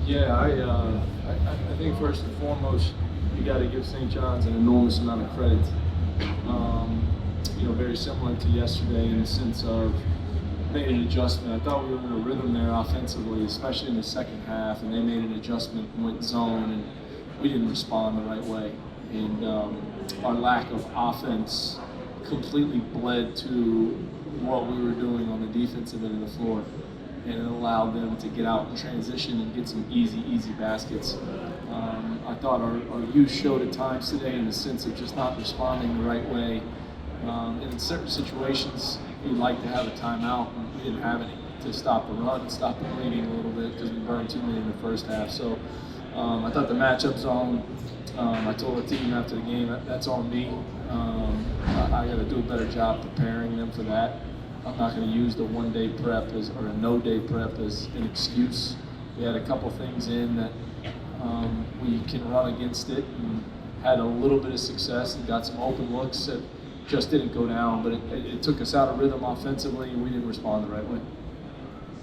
Yeah, I think first and foremost, you got to give St. John's an enormous amount of credit. Very similar to yesterday in the sense of made an adjustment. I thought we were in a rhythm there offensively, especially in the second half, and they made an adjustment and went zone, and we didn't respond the right way. And our lack of offense completely bled to what we were doing on the defensive end of the floor, and it allowed them to get out in transition and get some easy baskets. I thought our youth showed at times today in the sense of just not responding the right way. And in certain situations, we'd like to have a timeout, and we didn't have any to stop the run and stop the bleeding a little bit because we burned too many in the first half. So I thought the matchup zone, I told the team after the game, that's on me. I got to do a better job preparing them for that. I'm not going to use the one-day prep or a no-day prep as an excuse. We had a couple things in that we can run against it and had a little bit of success and got some open looks that just didn't go down, but it took us out of rhythm offensively and we didn't respond the right way.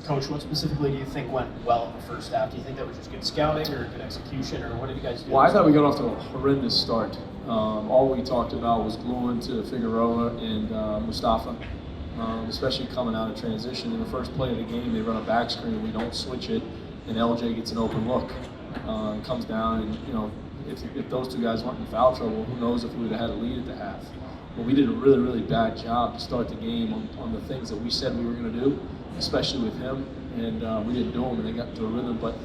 Coach, what specifically do you think went well in the first half? Do you think that was just good scouting or good execution, or what did you guys do? Well, I thought we got off to a horrendous start. All we talked about was gluing to Figueroa and Mustafa, especially coming out of transition. In the first play of the game, they run a back screen, we don't switch it, and LJ gets an open look. Comes down, and if those two guys weren't in foul trouble, who knows if we would have had a lead at the half. But we did a really bad job to start the game on the things that we said we were going to do, especially with him, and we didn't do them, and they got into a rhythm. But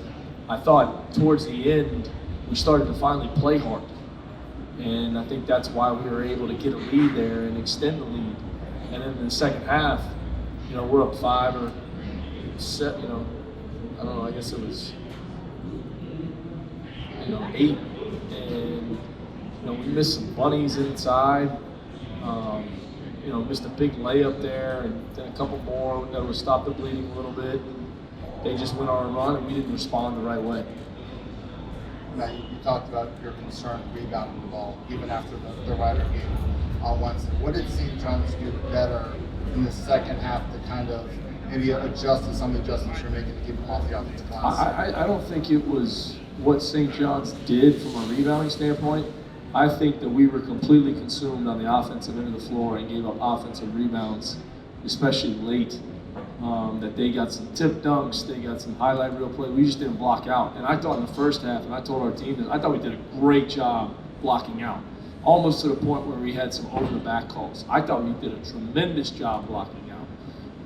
I thought towards the end, we started to finally play hard, and I think that's why we were able to get a lead there and extend the lead. And then in the second half, we're up 5 or 7, I don't know, I guess it was 8, and we missed some bunnies inside. Missed a big layup there, and then a couple more that would stop the bleeding a little bit. They just went on a run, and we didn't respond the right way. Matt, you talked about your concern rebounding the ball, even after the Rider game on Wednesday. What did St. John's do better in the second half to kind of maybe adjust to some of the adjustments you're making to keep them off the offensive glass? I don't think it was what St. John's did from a rebounding standpoint. I think that we were completely consumed on the offensive end of the floor and gave up offensive rebounds, especially late. That they got some tip dunks, they got some highlight reel play. We just didn't block out. And I thought in the first half, and I told our team that I thought we did a great job blocking out, almost to the point where we had some over-the-back calls. I thought we did a tremendous job blocking out.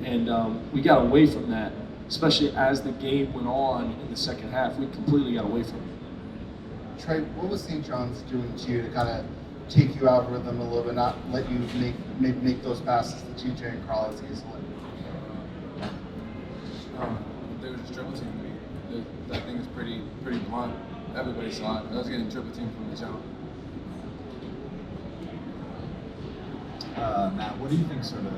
And we got away from that, especially as the game went on in the second half. We completely got away from it. Tre, what was St. John's doing to you to kind of take you out of rhythm a little bit, not let you make those passes to TJ and Carl as easily? They were just triple teaming me. That thing is pretty blunt. Everybody saw it. I was getting triple teamed from the jump. Matt, what do you think sort of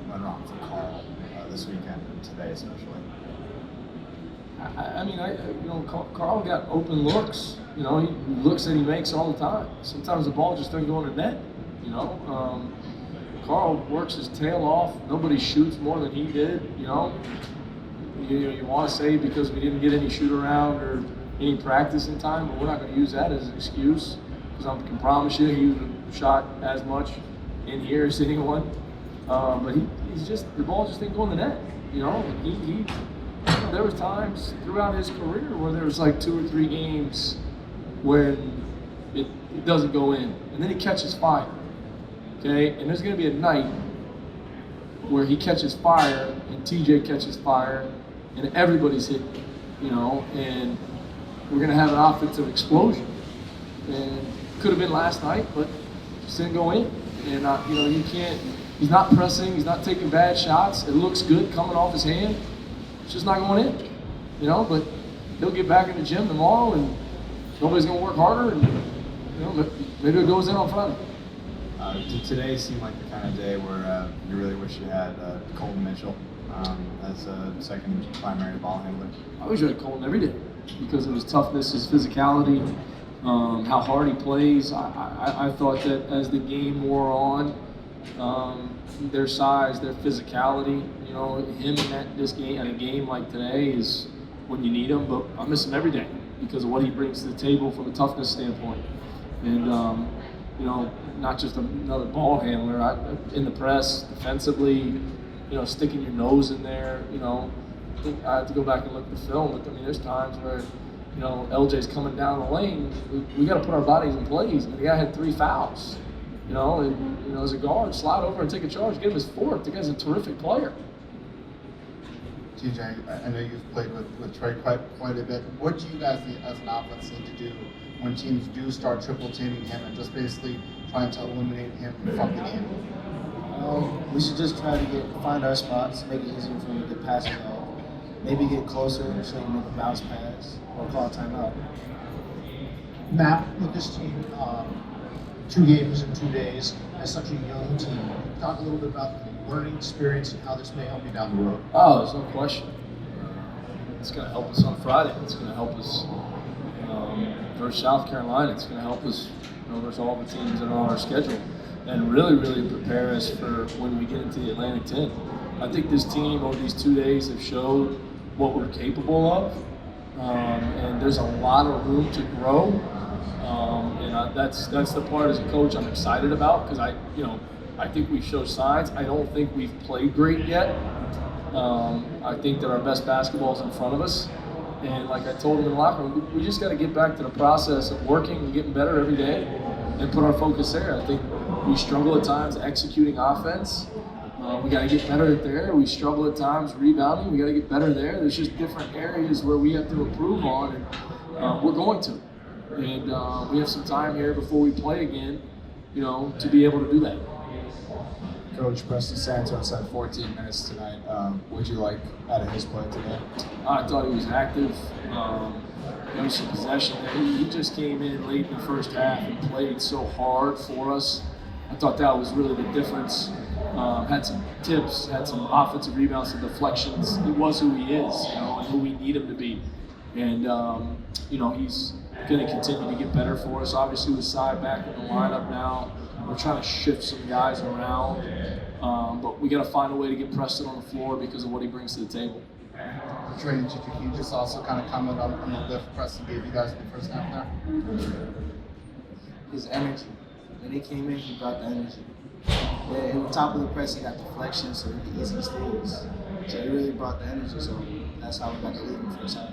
went wrong for Carl this weekend and today especially? Carl got open looks. He looks that he makes all the time. Sometimes the ball just doesn't go in the net. Carl works his tail off. Nobody shoots more than he did. You want to say because we didn't get any shoot around or any practice in time, but we're not going to use that as an excuse. Because I can promise you, he would have shot as much in here as anyone. But he's just, the ball just didn't go in the net. There was times throughout his career where there was like 2 or 3 games where it doesn't go in, and then he catches fire. Okay, and there's going to be a night where he catches fire and TJ catches fire, and everybody's hitting, and we're going to have an offensive explosion. And could have been last night, but just didn't go in. And you can't. He's not pressing. He's not taking bad shots. It looks good coming off his hand. It's just not going in, but he'll get back in the gym tomorrow and nobody's going to work harder and, maybe it goes in on Friday. Did today seem like the kind of day where you really wish you had Colton Mitchell as a second primary ball handler? I wish I had Colton every day because of his toughness, his physicality, how hard he plays. I thought that as the game wore on, their size, their physicality, him in a game like today is when you need him, but I miss him every day because of what he brings to the table from a toughness standpoint. And, not just another ball handler. In the press, defensively, sticking your nose in there, I have to go back and look at the film, but there's times where, LJ's coming down the lane. We got to put our bodies in place. The guy had 3 fouls, and as a guard, slide over and take a charge, give him his 4th. The guy's a terrific player. TJ, I know you've played with Tre quite a bit. What do you guys as an offense need to do when teams do start triple teaming him and just basically trying to eliminate him from the game? We should just try to find our spots, make it easier for him to get passes off. Maybe get closer so he can make a bounce pass or call a timeout. Matt, with this team, 2 games in 2 days, as such a young team, talk a little bit about the learning experience and how this may help you down the road. Oh, there's no question. It's going to help us on Friday. It's going to help us versus South Carolina. It's going to help us versus all the teams that are on our schedule, and really, really prepare us for when we get into the Atlantic 10. I think this team over these 2 days have showed what we're capable of, and there's a lot of room to grow. That's the part as a coach I'm excited about because I think we show signs. I don't think we've played great yet. I think that our best basketball is in front of us. And like I told them in the locker room, we just got to get back to the process of working and getting better every day and put our focus there. I think we struggle at times executing offense. We got to get better at there. We struggle at times rebounding. We got to get better there. There's just different areas where we have to improve on, and we're going to. And we have some time here before we play again, to be able to do that. Coach, Preston Santos had 14 minutes tonight. What'd you like out of his play today? I thought he was active. There was some possession there. He just came in late in the first half and played so hard for us. I thought that was really the difference. Had some tips, had some offensive rebounds, some deflections. He was who he is, and who we need him to be. And, he's going to continue to get better for us. Obviously, with Sy back in the lineup now, we're trying to shift some guys around. But we got to find a way to get Preston on the floor because of what he brings to the table. Tre, can you just also kind of comment on the lift Preston gave you guys in the first half there? His energy. When he came in, he brought the energy. Yeah, on top of the press, he got deflection, so he could easy steals. So he really brought the energy, so that's how we got the lead in the first half.